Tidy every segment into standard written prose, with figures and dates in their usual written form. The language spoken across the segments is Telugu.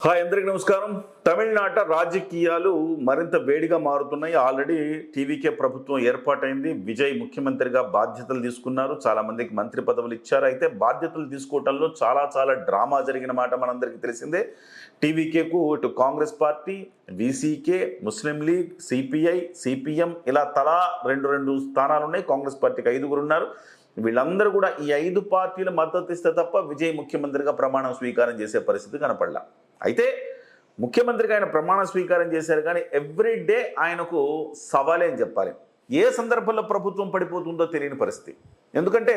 హాయ్ అందరికీ నమస్కారం. తమిళనాట రాజకీయాలు మరింత వేడిగా మారుతున్నాయి. ఆల్రెడీ టీవీకే ప్రభుత్వం ఏర్పాటైంది. విజయ్ ముఖ్యమంత్రిగా బాధ్యతలు తీసుకున్నారు. చాలామందికి మంత్రి పదవులు ఇచ్చారు. అయితే బాధ్యతలు తీసుకోవడంలో చాలా డ్రామా జరిగిన మాట మనందరికీ తెలిసిందే. టీవీకేకు ఇటు కాంగ్రెస్ పార్టీ, వీసీకే, ముస్లిం లీగ్, సిపిఐ, సిపిఎం ఇలా తలా రెండు స్థానాలు ఉన్నాయి. కాంగ్రెస్ పార్టీకి 5 ఉన్నారు. వీళ్ళందరూ కూడా ఈ 5 పార్టీలు మద్దతు ఇస్తే తప్ప విజయ్ ముఖ్యమంత్రిగా ప్రమాణం స్వీకారం చేసే పరిస్థితి కనపడలా. అయితే ముఖ్యమంత్రిగా ఆయన ప్రమాణ స్వీకారం చేశారు, కానీ ఎవ్రీడే ఆయనకు సవాలే అని చెప్పాలి. ఏ సందర్భంలో ప్రభుత్వం పడిపోతుందో తెలియని పరిస్థితి. ఎందుకంటే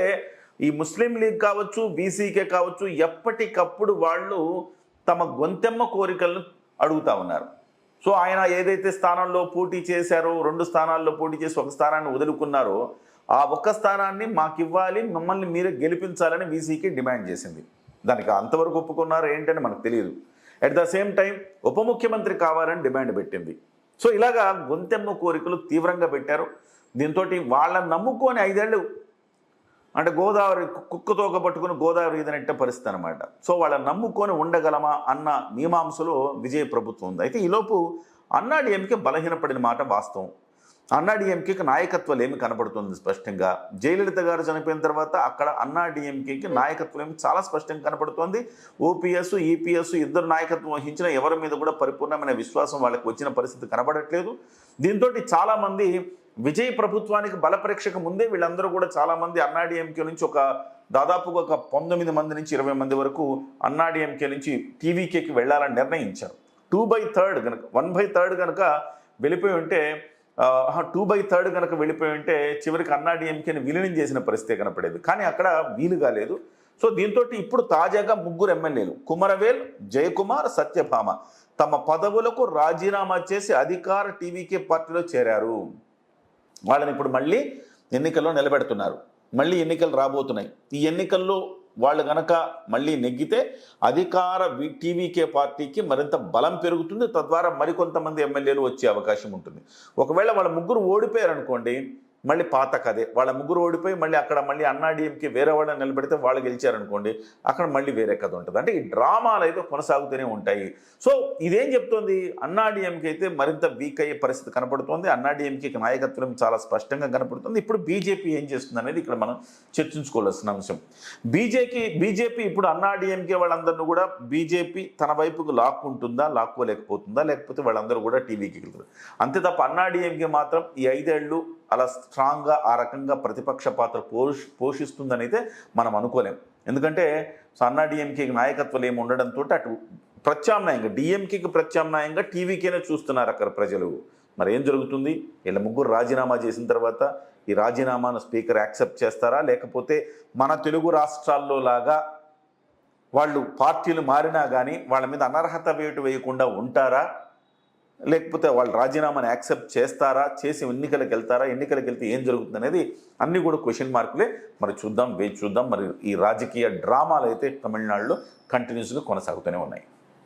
ఈ ముస్లిం లీగ్ కావచ్చు, బీసీకే కావచ్చు, ఎప్పటికప్పుడు వాళ్ళు తమ గొంతెమ్మ కోరికలను అడుగుతూ ఉన్నారు. సో ఆయన ఏదైతే స్థానంలో పోటీ చేశారో, 2 స్థానాల్లో పోటీ చేసి 1 స్థానాన్ని వదులుకున్నారో, ఆ 1 స్థానాన్ని మాకు ఇవ్వాలి, మమ్మల్ని మీరే గెలిపించాలని వీసీకి డిమాండ్ చేసింది. దానికి అంతవరకు ఒప్పుకున్నారు ఏంటని మనకు తెలియదు. అట్ ద సేమ్ టైం ఉప ముఖ్యమంత్రి కావాలని డిమాండ్ పెట్టింది. సో ఇలాగా గొంతెమ్మ కోరికలు తీవ్రంగా పెట్టారు. దీంతో వాళ్ళని నమ్ముకొని 5 ఏళ్ళు అంటే గోదావరి కుక్కతోక పట్టుకుని గోదావరి ఈదనట్టే పరిస్థితి అనమాట. సో వాళ్ళని నమ్ముకొని ఉండగలమా అన్న మీమాంసలో విజయ ప్రభుత్వం ఉంది. అయితే ఈలోపు అన్నాడీఎంకే బలహీనపడిన మాట వాస్తవం. అన్నాడీఎంకేకి నాయకత్వం ఏమి కనపడుతుంది స్పష్టంగా. జయలలిత గారు చనిపోయిన తర్వాత అక్కడ అన్నాడీఎంకేకి నాయకత్వం ఏమి చాలా స్పష్టంగా కనపడుతోంది. ఓపీఎస్, ఈపీఎస్ ఇద్దరు నాయకత్వం వహించిన ఎవరి మీద కూడా పరిపూర్ణమైన విశ్వాసం వాళ్ళకి వచ్చిన పరిస్థితి కనబడట్లేదు. దీంతో చాలామంది విజయ్ ప్రభుత్వానికి బలపరీక్షకు ముందే వీళ్ళందరూ కూడా చాలామంది అన్నాడీఎంకే నుంచి దాదాపుగా ఒక 19 మంది నుంచి 20 మంది వరకు అన్నాడీఎంకే నుంచి టీవీకేకి వెళ్ళాలని నిర్ణయించారు. 2/3 కనుక 1/3 కనుక వెళ్ళిపోయి ఉంటే 2/3 కనుక వెళ్ళిపోయి ఉంటే చివరికి అన్నాడీఎంకేని విలీనం చేసిన పరిస్థితి కనపడేది. కానీ అక్కడ వీలు కాలేదు. సో దీంతో ఇప్పుడు తాజాగా 3 ఎమ్మెల్యేలు కుమరవేల్, జయకుమార్, సత్యభామ తమ పదవులకు రాజీనామా చేసి అధికార టీవీకే పార్టీలో చేరారు. వాళ్ళని ఇప్పుడు మళ్ళీ ఎన్నికల్లో నిలబెడుతున్నారు. మళ్ళీ ఎన్నికలు రాబోతున్నాయి. ఈ ఎన్నికల్లో వాళ్ళు గనక మళ్ళీ నెగ్గితే అధికార టీవీకే పార్టీకి మరింత బలం పెరుగుతుంది. తద్వారా మరికొంతమంది ఎమ్మెల్యేలు వచ్చే అవకాశం ఉంటుంది. ఒకవేళ వాళ్ళ 3 ఓడిపోయారనుకోండి, మళ్ళీ పాత కదే. వాళ్ళ 3 ఓడిపోయి మళ్ళీ అక్కడ మళ్ళీ అన్నాడీఎంకే వేరే వాళ్ళని నిలబెడితే వాళ్ళు గెలిచారనుకోండి, అక్కడ మళ్ళీ వేరే కథ ఉంటుంది. అంటే ఈ డ్రామాలు అయితే కొనసాగుతూనే ఉంటాయి. సో ఇదేం చెప్తోంది, అన్నాడీఎంకే అయితే మరింత వీక్ అయ్యే పరిస్థితి కనపడుతోంది. అన్నాడీఎంకేకి నాయకత్వం చాలా స్పష్టంగా కనపడుతుంది. ఇప్పుడు బీజేపీ ఏం చేస్తుంది అనేది ఇక్కడ మనం చర్చించుకోవాల్సిన అంశం. బీజేపీ ఇప్పుడు అన్నాడీఎంకే వాళ్ళందరినీ కూడా బీజేపీ తన వైపుకు లాక్కుంటుందా, లాక్కోలేకపోతుందా, లేకపోతే వాళ్ళందరూ కూడా టీవీకి వెళ్తారు. అంతే తప్ప అన్నాడీఎంకే మాత్రం ఈ 5 ఏళ్ళు అలా స్ట్రాంగ్గా ఆ రకంగా ప్రతిపక్ష పాత్ర పోషిస్తుందని అయితే మనం అనుకోలేం. ఎందుకంటే అన్నాడీఎంకేకి నాయకత్వం ఏమి ఉండడంతో అటు ప్రత్యామ్నాయంగా డిఎంకేకి ప్రత్యామ్నాయంగా టీవీకేనే చూస్తున్నారు అక్కడ ప్రజలు. మరి ఏం జరుగుతుంది? వీళ్ళ 3 రాజీనామా చేసిన తర్వాత ఈ రాజీనామాను స్పీకర్ యాక్సెప్ట్ చేస్తారా, లేకపోతే మన తెలుగు రాష్ట్రాల్లో లాగా వాళ్ళు పార్టీలు మారినా కానీ వాళ్ళ మీద అనర్హత వేటు వేయకుండా ఉంటారా, లేకపోతే వాళ్ళు రాజీనామాని యాక్సెప్ట్ చేస్తారా, చేసి ఎన్నికలకు వెళ్తారా, ఎన్నికలకు వెళ్తే ఏం జరుగుతుంది అనేది అన్నీ కూడా క్వశ్చన్ మార్కులే. మరి చూద్దాం, వేచి చూద్దాం. మరి ఈ రాజకీయ డ్రామాలు అయితే తమిళనాడులో కంటిన్యూస్గా కొనసాగుతూనే ఉన్నాయి.